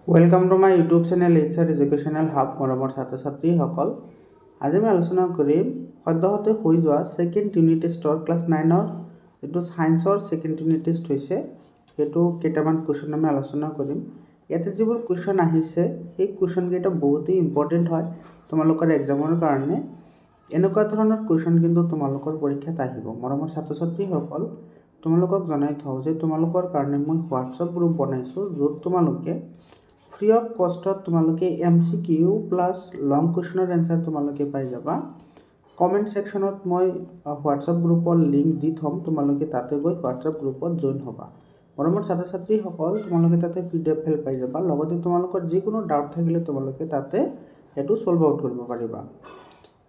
Welcome to my YouTube channel HR educational hub মৰমৰ ছাত্ৰ ছাত্ৰীসকল। আজি মই আলোচনা কৰিম সদ্যহতে হৈ যোৱা ছেকেণ্ড ইউনিট টেষ্টৰ ক্লাছ 9ৰ যিটো ছায়েন্সৰ ছেকেণ্ড ইউনিট টেষ্ট হৈছে সেইটো কেইটামান কুৱেশ্যন আমি আলোচনা কৰিম। ইয়াতে যিবোৰ কুৱেশ্যন আহিছে সেই কুৱেশ্যনকেইটা বহুতেই ইম্পৰ্টেণ্ট হয় তোমালোকৰ এক্সামৰ কাৰণে। এনেকুৱা ধৰণৰ কুৱেশ্যন কিন্তু তোমালোকৰ পৰীক্ষাত আহিব। মৰমৰ ছাত্ৰ ছাত্ৰীসকল, তোমালোকক জনাই থওঁ যে তোমালোকৰ কাৰণে মই হোৱাটছআপ গ্ৰুপ বনাইছোঁ, য'ত তোমালোকে ফ্ৰী অফ কষ্টত তোমালোকে MCQ প্লাছ লং কুৱেশ্যনৰ এনচাৰ তোমালোকে পাই যাবা। কমেণ্ট ছেকশ্যনত মই হোৱাটছআপ গ্ৰুপৰ লিংক দি থ'ম, তোমালোকে তাতে গৈ হোৱাটছআপ গ্ৰুপত জইন হ'বা। মৰমৰ ছাত্ৰ ছাত্ৰীসকল, তোমালোকে তাতে PDF ফাইল পাই যাবা। লগতে তোমালোকৰ যিকোনো ডাউট থাকিলে তোমালোকে তাতে সেইটো ছল্ভ আউট কৰিব পাৰিবা।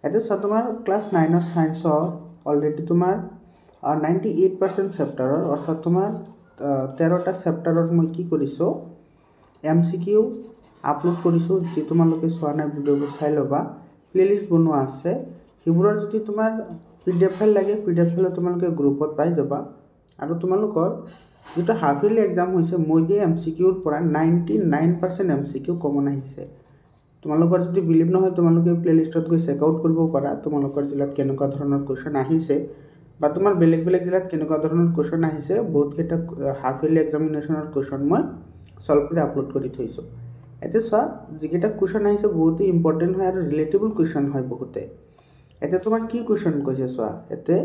এতিয়া চোৱা, তোমাৰ ক্লাছ 9ৰ ছায়েন্সৰ অলৰেডি তোমাৰ 98% চেপ্টাৰৰ অৰ্থাৎ তোমাৰ 13টা চেপ্টাৰত মই কি কৰিছোঁ, MCQ আপলোড কৰিছোঁ। যদি তোমালোকে চোৱা নাই ভিডিঅ'বোৰ চাই ল'বা, প্লেলিষ্ট বনোৱা আছে। সেইবোৰৰ যদি তোমাৰ PDF ফাইল লাগে, PDF ফাইল তোমালোকে গ্ৰুপত পাই যাবা। আৰু তোমালোকৰ যিটো হাফ ইয়াৰলি এক্সাম হৈছে, মই দিয়া MCQৰ পৰা 99% MCQ কমন আহিছে। তোমালোকৰ যদি বিলিভ নহয়, তোমালোকে প্লেলিষ্টত গৈ চেক আউট কৰিব পাৰা তোমালোকৰ জিলাত কেনেকুৱা ধৰণৰ কুৱেশ্যন আহিছে বা তোমাৰ বেলেগ বেলেগ জিলাত কেনেকুৱা ধৰণৰ কুৱেশ্যন আহিছে। বহুতকেইটা হাফ ইয়াৰলি এক্সামিনেশ্যনৰ কুৱেশ্যন মই সলভ কৰি আপলোড কৰি থৈছোঁ। এতিয়া চোৱা, যিকেইটা কুৱেশ্যন আহিছে বহুতেই ইম্পৰ্টেণ্ট হয় আৰু ৰিলেটেবল কুৱেশ্যন হয় বহুতে। এতিয়া তোমাৰ কি কুৱেশ্যন কৈছে চোৱা, ইয়াতে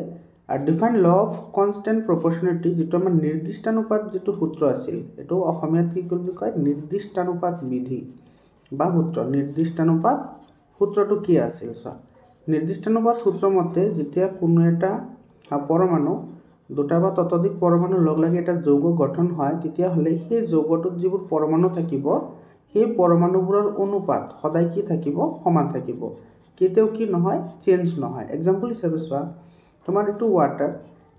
ডিফাইন ল অফ কনষ্টেণ্ট প্ৰপৰ্চনেলিটি, যিটো আমাৰ নিৰ্দিষ্টানুপাত যিটো সূত্ৰ আছিল, এইটো অসমীয়াত কি বুলি কয়, নিৰ্দিষ্টানুপাত বিধি বা সূত্ৰ। নিৰ্দিষ্টানুপাত সূত্ৰটো কি আছিল চোৱা, নিৰ্দিষ্টানুপাত সূত্ৰ মতে যেতিয়া কোনো এটা পৰমাণু দুটা বা ততোধিক পৰমাণু লগ লাগি এটা যৌগ গঠন হয়, তেতিয়াহ'লে সেই যৌগটোত যিবোৰ পৰমাণু থাকিব সেই পৰমাণুবোৰৰ অনুপাত সদায় কি থাকিব, সমান থাকিব। কেতিয়াও কি নহয়, চেঞ্জ নহয়। এক্সাম্পল হিচাপে চোৱা, তোমাৰ এইটো ৱাটাৰ।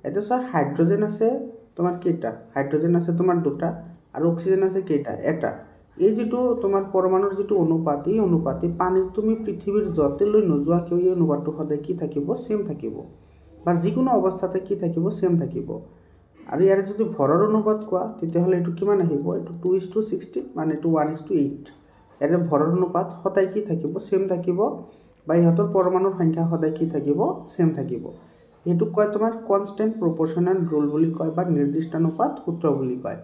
এতিয়া চোৱা, হাইড্ৰজেন আছে তোমাৰ কেইটা, হাইড্ৰজেন আছে তোমাৰ দুটা আৰু অক্সিজেন আছে কেইটা, এটা। এই যিটো তোমাৰ পৰমাণুৰ যিটো অনুপাত, এই অনুপাতে পানীত তুমি পৃথিৱীৰ য'তে লৈ নোযোৱা কিয় এই অনুপাতটো সদায় কি থাকিব, চেম থাকিব। বা যিকোনো অৱস্থাতে কি থাকিব, চেম থাকিব। আৰু ইয়াৰে যদি ভৰৰ অনুপাত কোৱা, তেতিয়াহ'লে এইটো কিমান আহিব, এইটো 2:16 মানে এইটো 1:8। ইয়াৰে ভৰৰ অনুপাত সদায় কি থাকিব, চেম থাকিব। বা ইহঁতৰ পৰমাণুৰ সংখ্যা সদায় কি থাকিব, চেম থাকিব। এইটোক কয় তোমাৰ কনষ্টেণ্ট প্ৰপৰ্চনেল ৰুল বুলি কয় বা নিৰ্দিষ্টানুপাত সূত্ৰ বুলি কয়।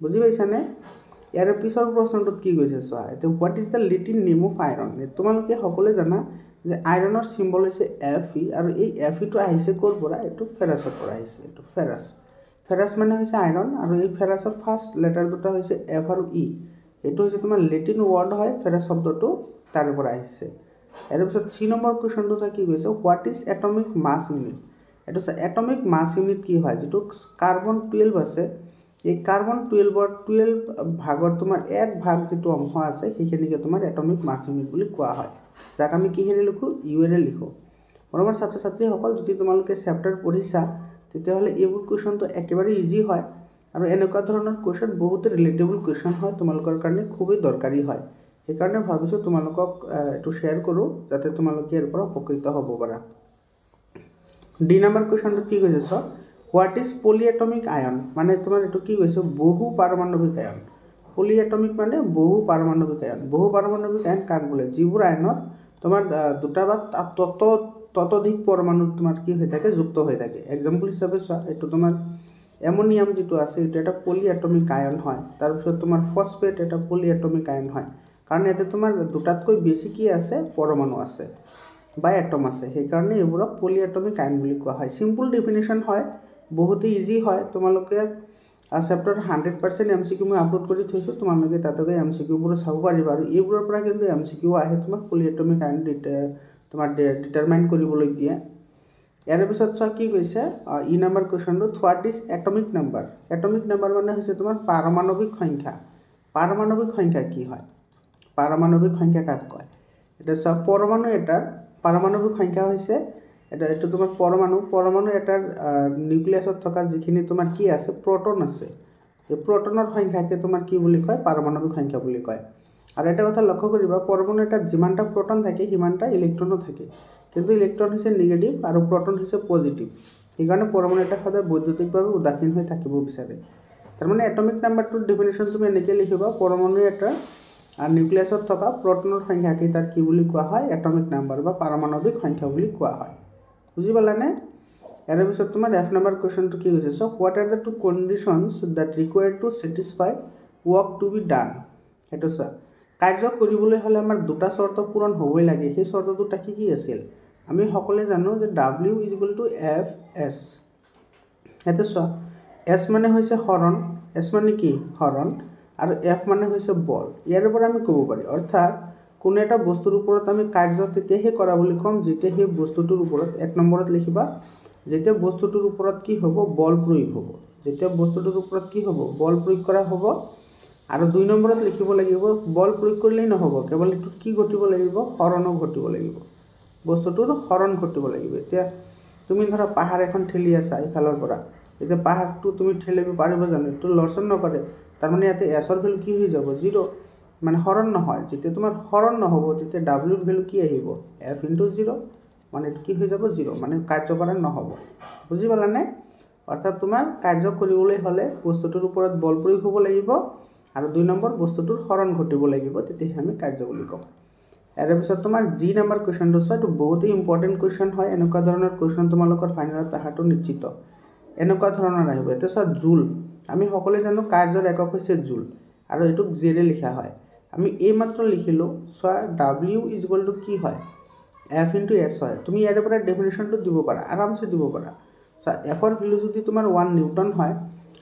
বুজি পাইছানে? ইয়াৰে পিছৰ প্ৰশ্নটোত কি কৈছে চোৱা, এতিয়া what is the little name of iron. তোমালোকে সকলোৱে জানা যে আইৰণৰ চিম্বল হৈছে Fe, আৰু এই Feটো আহিছে ক'ৰ পৰা, এইটো ফেৰাছৰ পৰা আহিছে। এইটো ফেৰাছ। ফেৰাছ মানে হৈছে আইৰণ, আৰু এই ফেৰাছৰ ফাৰ্ষ্ট লেটাৰ দুটা হৈছে F আৰু E। এইটো হৈছে তোমাৰ লেটিন ৱৰ্ড হয়, ফেৰাছ শব্দটো তাৰে পৰা আহিছে। ইয়াৰ পিছত 3 নম্বৰ কুৱেশ্যনটো চোৱা কি কৈছে, what is atomic mass unit. এইটো চোৱা, এটমিক মাছ ইউনিট কি হয়, যিটো কাৰ্বন 12 আছে, এই কাৰ্বন 12 ভাগৰ তোমাৰ 1 ভাগ যিটো অংশ আছে, সেইখিনিকে তোমাৰ এটমিক মাছ ইউনিট বুলি কোৱা হয়, যাক আমি কিহেৰে লিখোঁ, ইউৰে লিখোঁ। মৰমৰ ছাত্ৰ ছাত্ৰীসকল, যদি তোমালোকে চেপ্টাৰ পঢ়িছা তেতিয়াহ'লে এইবোৰ কুৱেশ্যনটো একেবাৰে ইজি হয়। আৰু এনেকুৱা ধৰণৰ কুৱেশ্যন বহুতে ৰিলেটেবল কুৱেশ্যন হয়, তোমালোকৰ কাৰণে খুবেই দৰকাৰী হয়। সেইকাৰণে ভাবিছোঁ তোমালোকক এইটো শ্বেয়াৰ কৰোঁ, যাতে তোমালোকে ইয়াৰ পৰা উপকৃত হ'ব পাৰা। D নম্বৰ কুৱেশ্যনটো কি কৈছে চোৱা, হোৱাট ইজ পলি এটমিক আয়ন। মানে তোমাৰ এইটো কি কৈছে, বহু পাৰমাণৱিক আয়ন। পলি এটমিক মানে বহু পাৰমাণৱিক আয়ন। বহু পাৰমাণৱিক আয়ন কাক বোলে, যিবোৰ আয়নত তোমাৰ দুটা বা ততোধিক পৰমাণু তোমাৰ কি হৈ থাকে, যুক্ত হৈ থাকে। এক্সাম্পল হিচাপে চোৱা, এইটো তোমাৰ এমনিয়াম যিটো আছে, এইটো এটা পলি এটমিক আয়ন হয়। তাৰপিছত তোমাৰ ফছফেট এটা পলি এটমিক আয়ন হয়, কাৰণ ইয়াতে তোমাৰ দুটাতকৈ বেছি কি আছে, পৰমাণু আছে বা এটম আছে। সেইকাৰণে এইবোৰক পলি এটমিক আয়ন বুলি কোৱা হয়। চিম্পল ডেফিনেশ্যন হয়, বহুতেই ইজি হয়। তোমালোকে চেপ্টাৰ 100% MCQ মই আপলোড কৰি থৈছোঁ, তোমালোকে তাতে গৈ MCQবোৰ চাব পাৰিবা। আৰু এইবোৰৰ পৰা কিন্তু MCQ আহে তোমাৰ পলি এটমিক আয়ন তোমাৰ ডিটাৰমাইন কৰিবলৈ দিয়ে। ইয়াৰ পিছত চোৱা কি কৈছে, E নম্বৰ কুৱেশ্যনটোত, what is atomic number. Atomic number মানে হৈছে তোমাৰ পাৰমাণৱিক সংখ্যা। পাৰমাণৱিক সংখ্যা কি হয়, পাৰমাণৱিক সংখ্যা কাক কয়। এতিয়া চোৱা, পৰমাণু এটাৰ পাৰমাণৱিক সংখ্যা হৈছে, এইটো তোমাৰ পৰমাণু এটাৰ নিউক্লিয়াছত থকা যিখিনি তোমাৰ কি আছে, প্ৰটন আছে, এই প্ৰটনৰ সংখ্যাকে তোমাৰ কি বুলি কয়, পাৰমাণৱিক সংখ্যা বুলি কয়। আৰু এটা কথা লক্ষ্য কৰিবা, পৰমাণু এটাত যিমানটা প্ৰটন থাকে সিমানটা ইলেক্ট্ৰনো থাকে, কিন্তু ইলেক্ট্ৰন হৈছে নিগেটিভ আৰু প্ৰটন হৈছে পজিটিভ। সেইকাৰণে পৰমাণু এটা সদায় বৈদ্যুতিকভাৱে উদাসীন হৈ থাকিব বিচাৰে। তাৰমানে এটমিক নাম্বাৰটোৰ ডেফিনেশ্যন তুমি এনেকৈ লিখিবা, পৰমাণু এটা আৰ নিউক্লিয়াছত থকা প্ৰটনৰ সংখ্যাকে তাৰ কি বুলি কোৱা হয় এটমিক নাম্বাৰ বা পাৰমাণৱিক সংখ্যা বুলি কোৱা হয় বুজি পালানে ইয়াৰ পিছত তোমাৰ F নম্বৰ কোৱেশ্চনটো কি হৈছে so what are the two conditions that required to satisfy work to be done হেতু সা কাৰ্য কৰিবলৈ হলে আমাৰ দুটা শৰ্ত পূৰণ হ'বই লাগে সেই শৰ্ত দুটা কি আছিল আমি সকলে জানো যে W = Fs হেতু সা S মানে হৈছে হৰণ S মানে কি হৰণ আৰু F মানে হৈছে বল ইয়াৰ পৰা আমি ক'ব পাৰি অৰ্থাৎ কোন এটা বস্তুৰ ওপৰত আমি কাৰ্য তেতিয়াহে কৰা বুলি কম যেতিয়া সেই বস্তুটোৰ ওপৰত এক নম্বৰত লিখিবা যেতিয়া বস্তুটোৰ ওপৰত কি হ'ব বল প্ৰয়োগ হ'ব যেতিয়া বস্তুটোৰ ওপৰত কি হ'ব বল প্ৰয়োগ কৰা হ'ব আৰু দুই নম্বৰত লিখিব লাগিব বল প্ৰয়োগ কৰিলেই নহব কেৱল এটো কি ঘটিব লাগিব হৰণ ঘটিব লাগিব বস্তুটোৰ হৰণ ঘটিব লাগিব এতিয়া তুমি ধৰা পাহাৰ এখন ঠেলি আছা ইফালৰ পৰা এতিয়া পাহাৰটো তুমি ঠেলিব পাৰিবা জানো তো লৰচন নকৰে তাৰ মানে ইয়াতে s ৰ ভ্যালু কি হৈ যাব 0 মানে হৰণ নহয় যেতিয়া তোমাৰ হৰণ নহব তেতিয়া w ৰ ভ্যালু কি আহিব f * 0 মানে কি হৈ যাব 0 মানে কাৰ্য কৰা নহব বুজি পালানে অৰ্থাৎ তোমাৰ কাৰ্য কৰিবলৈ হলে বস্তুটোৰ ওপৰত বল প্ৰয়োগ হ'ব লাগিব আৰু দুই নম্বৰ বস্তুটোৰ হৰণ ঘটিব লাগিব তেতিয়া আমি কাৰ্য বুলি কম ইয়াৰ পিছত তোমাৰ জি নম্বৰ কোৱেশ্চনটো সৈতে বহুত ইম্পৰ্টেন্ট কোৱেশ্চন হয় এনেকুৱা ধৰণৰ কোৱেশ্চন তোমালোকৰ ফাইনেলত আহাটো নিশ্চিত এনেকুৱা ধৰণৰ আহিব এটা সা জুল আমি সকলে জানো কাৰ্যৰ একক হৈছে জুল আৰু এটুক জেৰে লিখা হয় আমি এই মাত্ৰ লিখিলো সো w = কি হয় f * s হয় তুমি ইয়াৰ পৰা ডেফিনেশনটো দিব পাৰা আৰামসে দিব পাৰা সো f ৰ ভ্যালু যদি তোমাৰ 1 নিউটন হয়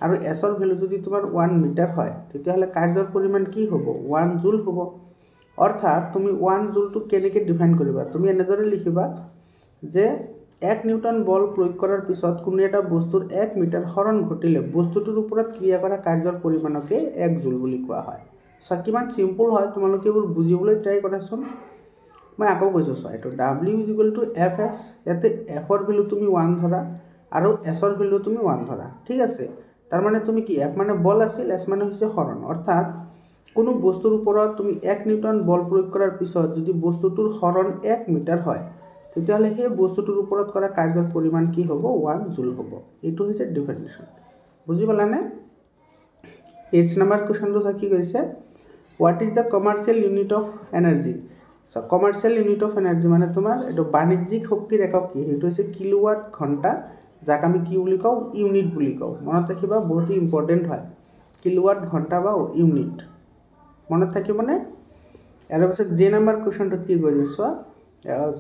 আৰু s ৰ ভ্যালু যদি তোমাৰ 1 মিটাৰ হয় তেতিয়া হলে কাৰ্যৰ পৰিমাণ কি হ'ব 1 জুল হ'ব অৰ্থাৎ তুমি 1 জুলটো কেনেকৈ ডিফাইন কৰিবা তুমি এনেদৰে লিখিবা যে 1 নিউটন বল প্ৰয়োগ কৰাৰ পিছত কোনো এটা বস্তুৰ 1 মিটাৰ হৰণ ঘটিলে বস্তুটোৰ ওপৰত ক্ৰিয়া কৰা কাৰ্যৰ পৰিমাণকে 1 জুল বুলি কোৱা হয় সো কিমান সিম্পল হয় তোমালোকে এবোৰ বুজিবলৈ ট্ৰাই কৰাচোন মই আকৌ কৈছো সো এটো w = fs ইয়াতে f ৰ ভ্যালু তুমি 1 ধৰা আৰু s ৰ ভ্যালু তুমি 1 ধৰা ঠিক আছে তাৰ মানে তুমি কি f মানে বল আছিল s মানে হৈছে হৰণ অৰ্থাৎ কোনো বস্তুৰ ওপৰত তুমি 1 নিউটন বল প্ৰয়োগ কৰাৰ পিছত যদি বস্তুটোৰ হৰণ 1 মিটাৰ হয় তেতিয়া হলে সেই বস্তুটোৰ ওপৰত কৰা কাৰ্যৰ পৰিমাণ কি হ'ব 1 জুল হ'ব এটো হৈছে ডেফিনিশন বুজি পালানে h নম্বৰ কোৱেশ্চনটো কি কৈছে what is the commercial unit of energy so commercial unit of energy মানে তোমাৰ এটো বাণিজ্যিক শক্তিৰ একক কি এটো হৈছে কিলোৱাট ঘণ্টা যাক আমি কি বুলি কও ইউনিট বুলি কও মনত ৰাখিবা বহুত ইম্পৰ্টেন্ট হয় কিলোৱাট ঘণ্টা বা ইউনিট মনত থাকিবনে ইয়াৰ পিছত জে নম্বৰ কোৱেশ্চনটো কি কৈছে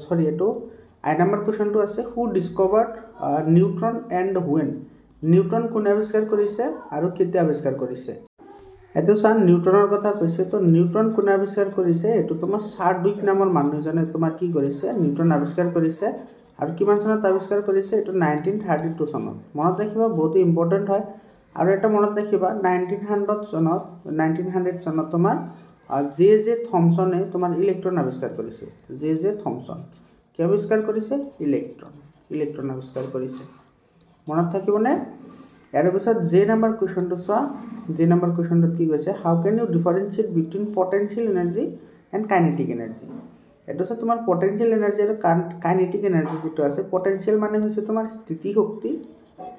সৰি এটো আই নম্বৰ কোৱেশ্চনটো আছে who discovered neutron and when neutron কোনে আৱিষ্কাৰ কৰিছে আৰু কেতিয়া আৱিষ্কাৰ কৰিছে এটো সান নিউটনৰ কথা কৈছে তো নিউটন কোনে আৱিষ্কাৰ কৰিছে এটো তোমাৰ চাৰ্লছ নামৰ মানুহজনে তোমাৰ কি কৰিছে নিউটন আৱিষ্কাৰ কৰিছে আৰু কিমান চনত আৱিষ্কাৰ কৰিছে এটো 1932 চনত মনত ৰাখিবা বহুত ইম্পৰ্টেন্ট হয় আৰু এটা মনত ৰাখিবা 1900 চনত তোমাৰ জে থমসনে তোমাৰ ইলেক্ট্ৰন আৱিষ্কাৰ কৰিছে জে থমসন কি আৱিষ্কাৰ কৰিছে ইলেক্ট্ৰন আৱিষ্কাৰ কৰিছে মনত থাকিবনে ইয়াৰ পিছত জে নম্বৰ কোৱেশ্চনটো চোৱা জে নম্বৰ কোৱেশ্চনটো কি কৈছে how can you differentiate between potential energy and kinetic energy এটো আছে তোমাৰ পটেনশিয়াল এনাৰ্জি আৰু কাইনেটিক এনাৰ্জি যেটো আছে পটেনশিয়াল মানে হৈছে তোমাৰ স্থিতি শক্তি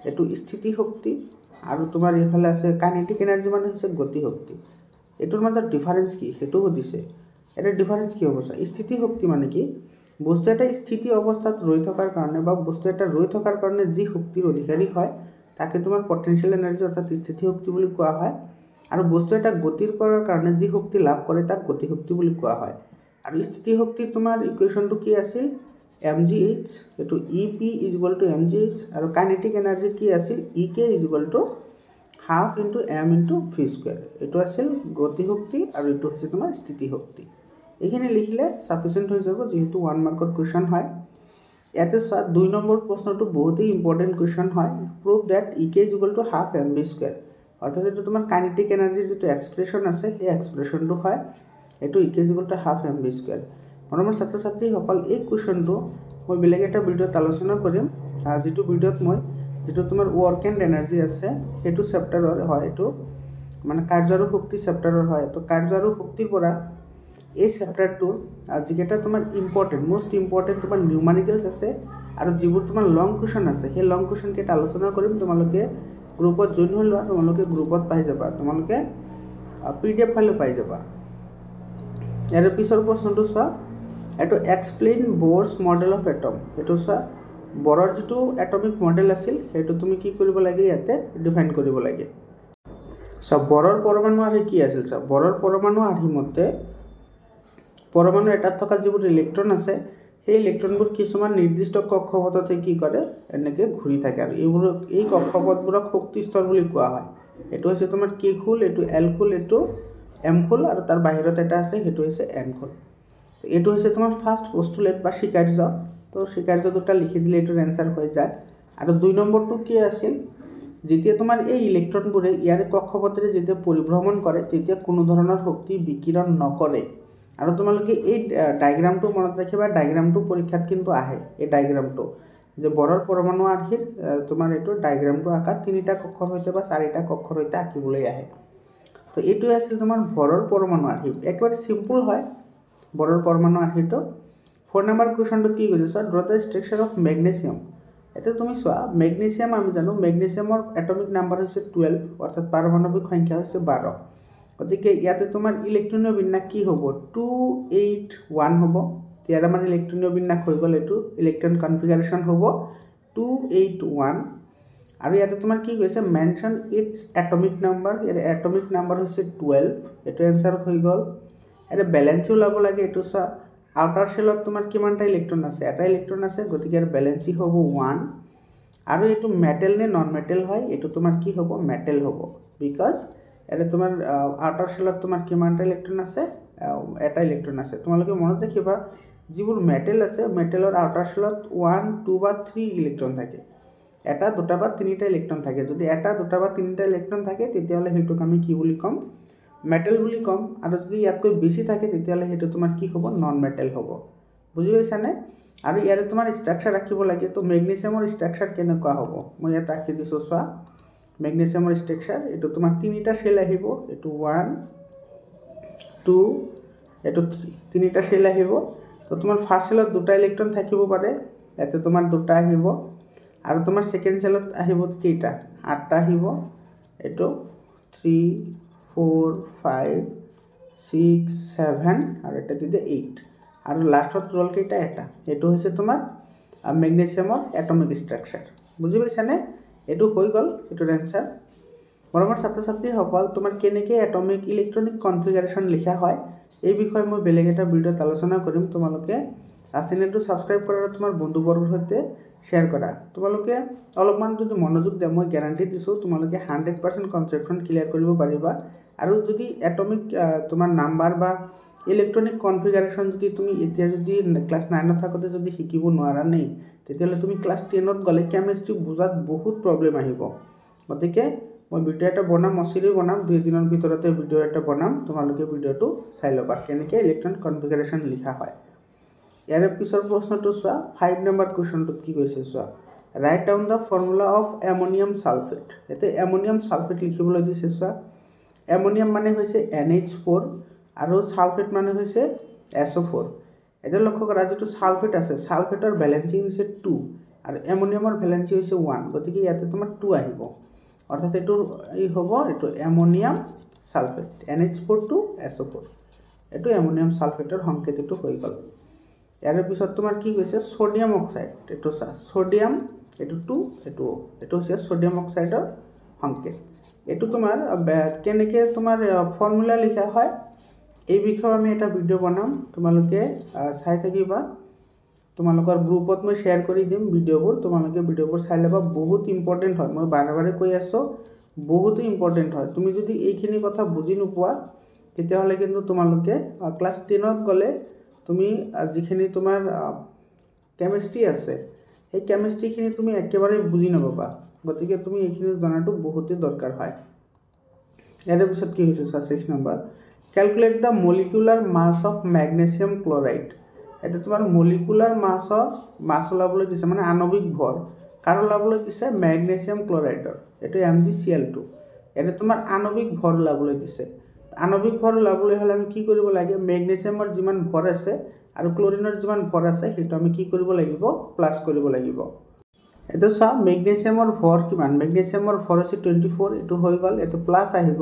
এটো স্থিতি শক্তি আৰু তোমাৰ ইফালে আছে কাইনেটিক এনাৰ্জি মানে হৈছে গতি শক্তি এটোৰ মাজত ডিফাৰেন্স কি হেতু হদিছে এটা ডিফাৰেন্স কি হ'ব স্থিতি শক্তি মানে কি বস্তু এটা স্থিতি অৱস্থাত ৰৈ থকাৰ কাৰণে বা বস্তু এটা ৰৈ থকাৰ কাৰণে যি শক্তিৰ অধিকাৰী হয় তাকে তোমাৰ পটেনশিয়াল এনাৰ্জি অৰ্থাৎ স্থিতি শক্তি বুলি কোৱা হয় আৰু বস্তু এটা গতিৰ কৰাৰ কাৰণে যি শক্তি লাভ কৰে তাক গতি শক্তি বুলি কোৱা হয় আৰু স্থিতি শক্তিৰ তোমাৰ ইকুৱেশনটো কি আছিল mgh এটো ep = mgh আৰু কাইনেটিক এনাৰ্জি কি আছিল ek = half into m into v square এটো আছিল গতি শক্তি আৰু এটো হৈছে তোমাৰ স্থিতি শক্তি এখানে লিখিলে সাফিসিয়েন্ট হৈ যাব যেহেতু 1 মাৰ্কৰ কোৱেশ্চন হয় ইয়াতে 2 নম্বৰ প্ৰশ্নটো বহুত ইম্পৰ্টেন্ট কোৱেশ্চন হয় prove that ek = half mv square অৰ্থাৎ এটো তোমাৰ কাইনেটিক এনাৰ্জি যেটো এক্সপ্ৰেছন আছে এই এক্সপ্ৰেছনটো হয় এটো ek = half mv square মৰমৰ ছাত্ৰ ছাত্ৰী সকল এই কোৱেশ্চনটো মই বেলেগ এটা ভিডিওত আলোচনা কৰিম যেটো ভিডিওত মই যেটো তোমাৰ ওয়াৰ্ক এন্ড এনাৰ্জি আছে হেতু চেপ্টাৰৰ হয় এটো মানে কাৰ্য আৰু শক্তি চেপ্টাৰৰ হয় তো কাৰ্য আৰু শক্তিৰ পৰা এই চেপ্টাৰটোৰ যিকেটা তোমাৰ ইম্পৰ্টেন্ট মোস্ট ইম্পৰ্টেন্ট তোমাৰ নিউমেৰিকেলছ আছে আৰু যিবোৰ তোমাৰ লং কোৱেশ্চন আছে সেই লং কোৱেশ্চন কেটা আলোচনা কৰিম তোমালোকে গ্ৰুপত জয়েন হৈ লোৱা তোমালোকে গ্ৰুপত পাই যাবা তোমালোকে পিডিএফ ফাইল পাই যাবা ইয়াৰ পিছৰ প্ৰশ্নটো চোৱা এটো এক্সপ্লেইন বৰছ মডেল অফ এটম এটো চোৱা বৰৰ যেটো এটমিক মডেল আছিল হেতু তুমি কি কৰিব লাগে ইয়াতে ডিফাইন কৰিব লাগে সব বৰৰ পৰমাণু আৰ্হি কি আছিল সব বৰৰ পৰমাণু আৰ্হি মতে পৰমাণু এটাত থকা যিবোৰ ইলেক্ট্ৰন আছে সেই ইলেক্ট্ৰনবোৰ কিছুমান নিৰ্দিষ্ট কক্ষপথতে কি কৰে এনেকে ঘূৰি থাকে আৰু এই কক্ষপথবোৰক শক্তি স্তৰ বুলি কোৱা হয় এটো হৈছে তোমাৰ কে খুল এটো এল খুল এটো এম খুল আৰু তাৰ বাহিৰত এটা আছে হেতু হৈছে এন খুল এটো হৈছে তোমাৰ ফাৰ্স্ট পোস্টুলেট বা স্বীকাৰ্য তো স্বীকাৰ্য দুটা লিখি দিলে এটোৰ আনসাৰ হৈ যায় আৰু দুই নম্বৰটো কি আছিল যেতিয়া তোমাৰ এই ইলেক্ট্ৰনবোৰে ইয়াৰ কক্ষপথৰে যেতিয়া পৰিভ্ৰমণ কৰে তেতিয়া কোনো ধৰণৰ শক্তি বিকিৰণ নকৰে আৰু তোমালোকে এই ডায়াগ্ৰামটো মনত ৰাখিবা ডায়াগ্ৰামটো পৰীক্ষাত কিন্তু আহে এই ডায়াগ্ৰামটো যে বৰৰ পৰমাণু আৰ্হিৰ তোমাৰ এটো ডায়াগ্ৰামটো আকা তিনিটা কক্ষৰ হৈতে বা চাৰিটা কক্ষৰ হৈতে আকিবলৈ আহে তো এটো আছিল তোমাৰ বৰৰ পৰমাণু আৰ্হি একেবাৰে সিম্পল হয় বৰৰ পৰমাণু আৰ্হিটো 4 নম্বৰ কোৱেশ্চনটো কি কৈছে sir draw the structure of magnesium এটা তুমি চোৱা ম্যাগনেসিয়াম আমি জানো ম্যাগনেসিয়ামৰ এটমিক নাম্বাৰ হৈছে 12 অৰ্থাৎ পাৰমাণবিক সংখ্যা হৈছে 12 গতিকে ইয়াতে তোমাৰ ইলেক্ট্ৰনীয় বিন্যাস কি হ'ব 281 হ'ব ইয়াৰ আমাৰ ইলেক্ট্ৰনীয় বিন্যাস হৈ গ'ল এটো ইলেক্ট্ৰন কনফিগাৰেশন হ'ব 281 আৰু ইয়াতে তোমাৰ কি কৈছে mention it's atomic number year atomic number হৈছে 12 এটো आंसर হৈ গ'ল এটা ব্যালেন্স ওলাব লাগে এটো চোৱা আউটাৰ শেলত তোমাৰ কিমানটা ইলেক্ট্ৰন আছে এটা ইলেক্ট্ৰন আছে গতিকে ইয়াৰ ব্যালেন্সি হ'ব 1 আৰু এটো মেটেল নে নন মেটেল হয় এটো তোমাৰ কি হ'ব মেটেল হ'ব বিকজ এটা তোমাৰ আউটাৰ শেলত তোমাৰ কিমানটা ইলেক্ট্ৰন আছে এটা ইলেক্ট্ৰন আছে তোমালোকে মনত ৰাখিবা যিবোৰ মেটেল আছে মেটেলৰ আউটাৰ শেলত 1 2 বা 3 ইলেক্ট্ৰন থাকে এটা দুটা বা তিনিটা ইলেক্ট্ৰন থাকে যদি এটা দুটা বা তিনিটা ইলেক্ট্ৰন থাকে তেতিয়াহলে হেতুক আমি কি বুলি কম মেটেল বুলি কম আৰু যদি ইয়াতকৈ বেছি থাকে তেতিয়াহলে হেতু তোমাৰ কি হ'ব নন মেটেল হ'ব বুজি পাইছানে আৰু ইয়াৰে তোমাৰ ষ্ট্ৰাকচাৰ ৰাখিব লাগে তো ম্যাগনেসিয়ামৰ ষ্ট্ৰাকচাৰ কেনেকুৱা হ'ব মই এটা আকি দিছো চোৱা ম্যাগনেসিয়ামৰ ষ্ট্ৰাকচাৰ এটো তোমাৰ তিনিটা শেল আহিব এটো 1 2 এটো 3 তিনিটা শেল আহিব তো তোমাৰ ফাৰ্স্ট শেলত দুটা ইলেক্ট্ৰন থাকিব পাৰে এতে তোমাৰ দুটা আহিব আৰু তোমাৰ সেকেন্ড শেলত আহিব কেইটা আঠটা আহিব এটো 3 4 5 6 7 আৰু এটা দিতে 8 আৰু লাষ্টত ৰল কেইটা এটা এটো হৈছে তোমাৰ ম্যাগনেসিয়ামৰ এটমিক ষ্ট্ৰাকচাৰ বুজি পাইছানে এটো হৈ গল এটোৰ आंसर মৰমৰ ছাত্ৰ ছাত্ৰী সকল তোমাৰ কেনেকৈ এটমিক ইলেক্ট্ৰনিক কনফিগাৰেশন লিখা হয় এই বিষয়ে মই বেলেগ এটা ভিডিওত আলোচনা কৰিম তোমালোকে চেনেলটো সাবস্ক্ৰাইব কৰা আৰু তোমাৰ বন্ধুবৰ্গৰ সৈতে শেয়াৰ কৰা তোমালোকে অলপমান যদি মনোযোগ দিয়া মই গ্যাৰান্টি দিছো তোমালোকে 100% কনসেপ্টখন ক্লিয়াৰ কৰিব পাৰিবা আৰু যদি এটমিক তোমাৰ নাম্বাৰ বা ইলেক্ট্ৰনিক কনফিগাৰেশন যদি তুমি এতিয়া যদি ক্লাস 9 থাকতে যদি শিকিব নোৱাৰা নাই তেতিয়ালে তুমি ক্লাস 10 ত গলে কেমিস্ট্ৰি বুজাত বহুত প্ৰবলেম আহিব গতিকে মই ভিডিও এটা বনাম মছিৰি বনাম 2 দিনৰ ভিতৰতে ভিডিও এটা বনাম তোমালোকে ভিডিওটো চাই লবা কেনেকৈ ইলেক্ট্ৰন কনফিগাৰেশন লিখা হয় ইয়াৰ পিছৰ প্ৰশ্নটো চোৱা 5 নম্বৰ কোৱেশ্চনটো কি কৈছে চোৱা right down da formula of ammonium sulphate এতে এমোনিয়াম সালফেট লিখিবলৈ দিছে চোৱা এমোনিয়াম মানে হৈছে NH4 আৰু সালফেট মানে হৈছে SO4 এটা লক্ষ্য কৰা যেটো সালফেট আছে সালফেটৰ ভ্যালেন্সি হৈছে 2 আৰু এমোনিয়ামৰ ভ্যালেন্সি হৈছে 1 গতিকে ইয়াতে তোমাৰ 2 আহিব অৰ্থাৎ এটো এই হ'ব এটো ammonium sulphate NH4 to SO4 এটো এমোনিয়াম সালফেটৰ সংকেত এটো হৈ গল ইয়াৰ পিছত তোমাৰ কি কৈছে সোডিয়াম অক্সাইড এটো সোডিয়াম এটো 2 এটো হৈছে সোডিয়াম অক্সাইডৰ সংকেত এটো তোমাৰ কেনেকৈ তোমাৰ ফৰ্মুলা লিখা হয় এই বিষয়ে আমি এটা ভিডিও বনাম তোমালোকে চাই থাকিবা তোমালোকৰ গ্ৰুপত মই শেয়াৰ কৰি দিম ভিডিওবোৰ তোমালোকে ভিডিওবোৰ চাই লবা বহুত ইম্পৰ্টেন্ট হয় মই বাৰে কৈ আছো বহুত ইম্পৰ্টেন্ট হয় তুমি যদি এইখিনি কথা বুজি নোপোৱা তেতিয়াহলে কিন্তু তোমালোকে ক্লাস 10 ত গলে তুমি যিখিনি তোমাৰ কেমিস্ট্ৰি আছে এই কেমিস্ট্ৰিখিনি তুমি একেবাৰে বুজি নাপাবা গতিকে তুমি এইখিনি জানাটো বহুতই দৰকাৰ হয় ইয়াৰ পিছত কি হৈছে 6 number calculate the molecular mass of magnesium chloride এটা তোমাৰ মলিকুলাৰ মাস ওলাবলৈ দিছে মানে আণবিক ভৰ কাৰ ওলাবলৈ দিছে ম্যাগনেসিয়াম ক্লোৰাইডৰ এটো MgCl2 এটা তোমাৰ আণবিক ভৰ ওলাবলৈ দিছে আণবিক ভৰ ওলাবলৈ হলে আমি কি কৰিব লাগে ম্যাগনেসিয়ামৰ যিমান ভৰ আছে আৰু ক্লোৰিনৰ যিমান ভৰ আছে হেতু আমি কি কৰিব লাগিব প্লাস কৰিব লাগিব এটো সা ম্যাগনেসিয়ামৰ ভৰ কিমান ম্যাগনেসিয়ামৰ ভৰ আছে 24 এটো হৈ গল এটো প্লাস আহিব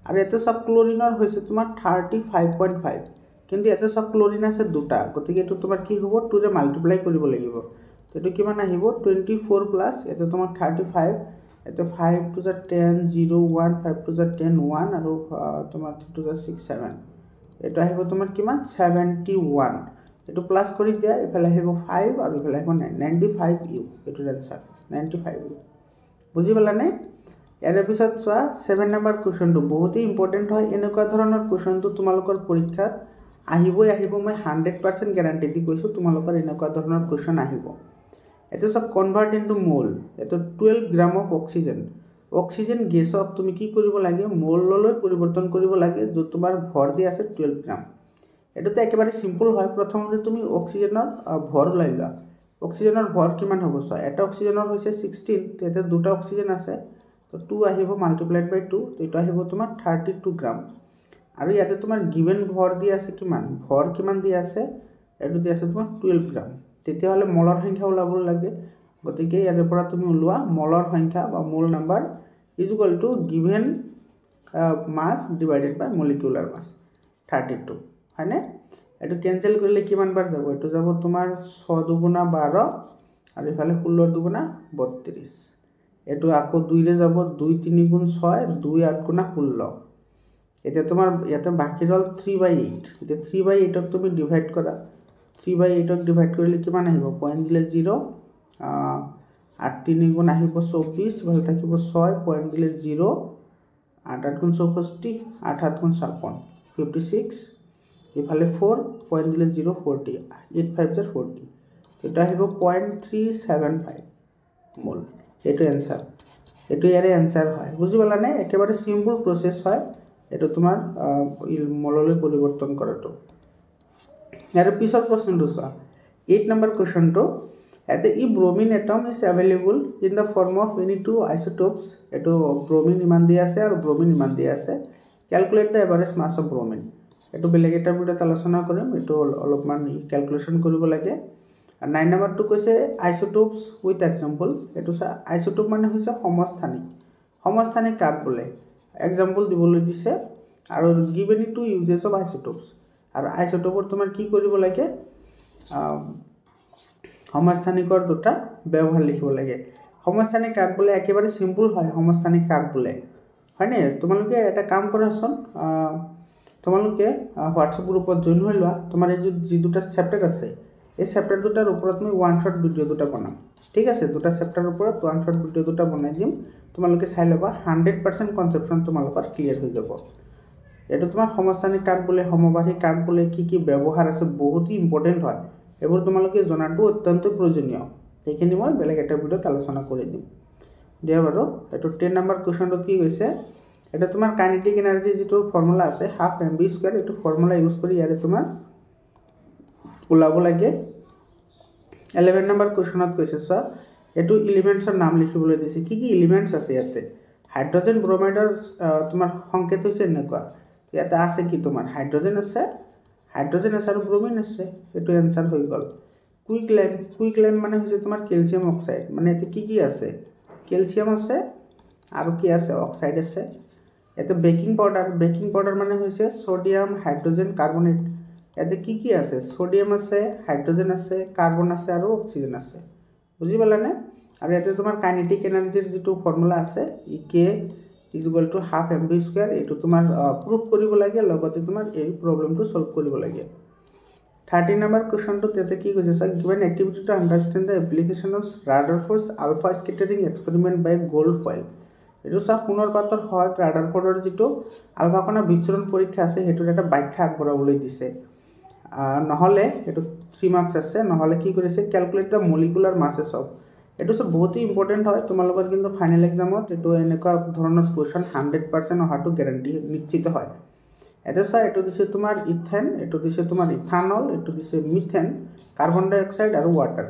আৰু এটো সব ক্লোৰিনৰ হৈছে তোমাৰ 35.5 কিন্তু ইয়াতে সব ক্লোৰিন আছে দুটা গতিকে এটো তোমাৰ কি হ'ব 2 ৰে মাল্টিপ্লাই কৰিব লাগিব এটো কিমান আহিব 24 প্লাস এটো তোমাৰ 35 এটো 5 to the 10 0 1 5 to the 10 1 আৰু তোমাৰ 2 to the 6 7 এটো আহিব তোমাৰ কিমান 71 এটো প্লাস কৰি দিয়া ইফালে আহিব 5 আৰু ইফালে আহিব 95 ইউ এটো आंसर 95 বুজি পালানে ইয়াৰ পিছত চোৱা 7 নম্বৰ কোৱেশ্চনটো বহুত ইম্পৰ্টেন্ট হয় এনেকুৱা ধৰণৰ কোৱেশ্চনটো তোমালোকৰ পৰীক্ষাত আহিব মই 100% গ্যাৰান্টি দি কৈছো তোমালোকৰ এনেকুৱা ধৰণৰ কোৱেশ্চন আহিব এটো সব কনভাৰ্ট ইনটু মোল এটো 12 গ্ৰাম অফ অক্সিজেন গেছক তুমি কি কৰিব লাগে মোললৈ পৰিৱৰ্তন কৰিব লাগে যে তোমাৰ ভৰ দি আছে 12 গ্ৰাম এটোতে একেবাৰে সিম্পল হয় প্ৰথমতে তুমি অক্সিজেনৰ ভৰ লৈ লোৱা অক্সিজেনৰ ভৰ কিমান হ'ব সো এটা অক্সিজেনৰ হৈছে 16 তেতে দুটা অক্সিজেন আছে তো 2 আহিব মাল্টিপ্লাইড বাই 2 তো এটা আহিব তোমাৰ 32 গ্ৰাম আৰু ইয়াতে তোমাৰ গিভেন ভৰ দি আছে কিমান দি আছে এটো দি আছে তোমাৰ 12 গ্ৰাম তেতিয়া হলে মলৰ সংখ্যা ওলাব লাগে গতিকে ইয়াৰ পৰা তুমি ওলোৱা মলৰ সংখ্যা বা mole number is equal to given mass divided by molecular mass 32 হয়নে এটো ক্যান্সেল কৰিলে কিমান বাৰ যাব এটো যাব তোমাৰ 6 দুগুণা 12 আৰু ইফালে 16 দুগুণা 32 এটো আকৌ 2 ৰে যাব 2 3 গুণ 6 2 8 গুণা 16 এটা তোমাৰ ইয়াতে বাকি ৰল 3/8 এটা 3/8 ক তুমি ডিভাইড কৰা 3/8 ক ডিভাইড কৰিলে কিমান আহিব পয়েন্ট দিলে 0 8 3 গুণ আহিব 24 ভাল থাকিব 6 পয়েন্ট দিলে 0 8 8 গুণ 64 8 7 গুণ 56 56 ইফালে 4 পয়েন্ট দিলে 0 40 8 5 * 40 এটা আহিব 0.375 মোল এটো आंसर এটো ইয়াৰে आंसर হয় বুজি পালানে একেবাৰে সিম্পল প্ৰসেস হয় এটো তোমাৰ মোললৈ পৰিৱৰ্তন কৰাটো ইয়াৰ পিছৰ প্ৰশ্নটো চোৱা 8 নম্বৰ কোৱেশ্চনটো এতে ই bromine atom is available in the form of any two isotopes এটো ব্ৰোমিন ইমান দি আছে আৰু ব্ৰোমিন ইমান দি আছে calculate the average mass of bromine এটো বেলেগ এটা ভিডিওত আলোচনা কৰিম এটো অলপমান ক্যালকুলেশন কৰিব লাগে 9 নম্বৰটো কৈছে আইসোটোপস উইথ এক্সাম্পল এটো আইসোটোপ মানে হৈছে সমস্থানিক কাক বলে এক্সাম্পল দিবলৈ দিছে আৰু গিভেন টু ইউজেস অফ আইসোটোপস আৰু আইসোটোপৰ তোমাৰ কি কৰিব লাগে সমস্থানিকৰ দুটা ব্যৱহাৰ লিখিব লাগে সমস্থানিক কাক বলে একেবাৰে সিম্পল হয় সমস্থানিক কাক বলে হয়নে তোমালোকে এটা কাম কৰাছন তোমালোকে হোৱাটসঅ্যাপ গ্ৰুপত জয়েন হৈ লোৱা তোমাৰ এই যে দুটা চ্যাপ্টাৰ আছে এই চ্যাপ্টাৰ দুটাৰ ওপৰত মই ওয়ান শট ভিডিও দুটা বনাম ঠিক আছে দুটা চ্যাপ্টাৰৰ ওপৰত ওয়ান শট ভিডিও দুটা বনাই দিম তোমালোকে চাই লবা 100% কনসেপচন তোমালোকৰ ক্লিয়াৰ হৈ যাব এটো তোমাৰ সমস্থানিক কাক বলে সমবাহী কাক বলে কি ব্যৱহাৰ আছে বহুত ইম্পৰ্টেন্ট হয় এবোৰ তোমালোকে জনাটো অত্যন্ত প্ৰয়োজনীয় এইখিনি মই বেলেগ এটা ভিডিওত আলোচনা কৰি দিম দিয়া বাৰু এটো 10 নম্বৰ কোৱেশ্চনটো কি হৈছে এটা তোমাৰ কাইনেটিক এনাৰ্জি যেটো ফৰ্মুলা আছে হাফ mv² এটো ফৰ্মুলা ইউজ কৰি ইয়াৰে তোমাৰ ওলাব লাগে 11 নম্বৰ কোৱেশ্চনত কৈছে সো এটো এলিমেন্টছৰ নাম লিখিবলৈ দিছে কি এলিমেন্টছ আছে ইয়াতে হাইড্ৰোজেন ব্ৰোমাইডৰ তোমাৰ সংকেত হৈছে এনেকুৱা ইয়াতে আছে কি তোমাৰ হাইড্ৰোজেন আছে আৰু ব্ৰোমিন আছে এটো आंसर হৈ গল কুইক লাইম মানে হৈছে তোমাৰ ক্যালসিয়াম অক্সাইড মানে এতে কি আছে ক্যালসিয়াম আছে আৰু কি আছে অক্সাইড আছে এতে বেকিং পাউডাৰ মানে হৈছে সোডিয়াম হাইড্ৰোজেন কাৰ্বনেট এতে কি আছে সোডিয়াম আছে হাইড্ৰোজেন আছে কাৰ্বন আছে আৰু অক্সিজেন আছে বুজি পালানে আৰু এতে তোমাৰ কাইনেটিক এনাৰ্জিৰ যেটো ফৰ্মুলা আছে K = half mv² এটো তোমাৰ প্ৰুফ কৰিব লাগে লগতে তোমাৰ এই প্ৰবলেমটো সলভ কৰিব লাগে 13 নম্বৰ কোৱেশ্চনটো তেতে কি কৈছে সা given activity to understand the application of Rutherford's alpha scattering experiment by gold foil এটো সা পুনৰ পাতৰ হয় ৰাদাৰফোৰ্ডৰ যেটো আলফা কণা বিচৰণ পৰীক্ষা আছে হেতুৰ এটা ব্যাখ্যা আগবঢ়াবলৈ দিছে নহলে এটো 3 মাৰ্কস আছে নহলে কি কৰিছে calculate the molecular masses of এটো সব বহুত ইম্পৰ্টেন্ট হয় তোমালোকৰ কিন্তু ফাইনাল এক্সামত এটো এনেকুৱা ধৰণৰ কোৱেশ্চন 100% অহাটো গ্যাৰান্টি নিশ্চিত হয় এটা সা এটো দিছে তোমাৰ ইথেন এটো দিছে তোমাৰ ইথানল এটো দিছে মিথেন কাৰ্বন ডাই অক্সাইড আৰু ওয়াটাৰ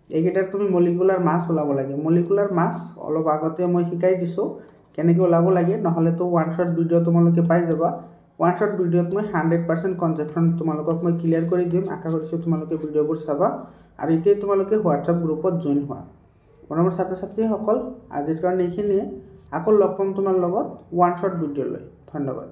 এইকেইটাৰ তুমি মলিকুলাৰ মাস ওলাব লাগে মলিকুলাৰ মাস অলপ আগতে মই শিকাই দিছো কেনেকৈ ওলাব লাগে নহলে তো ওয়ান শট ভিডিও তোমালোকে পাই যাবা ওয়ান শট ভিডিওত মই 100% কনসেপচন তোমালোকক মই ক্লিয়াৰ কৰি দিম আশা কৰিছো তোমালোকে ভিডিওবোৰ চাবা আৰু এতিয়া তোমালোকে হোৱাটসঅ্যাপ গ্ৰুপত জয়েন হোৱা মৰমৰ ছাত্ৰ-ছাত্ৰীসকল আজিৰ কাৰণে এইখিনিয়ে আকৌ লগ পাম তোমাৰ লগত ওয়ান শট ভিডিও লৈ ধন্যবাদ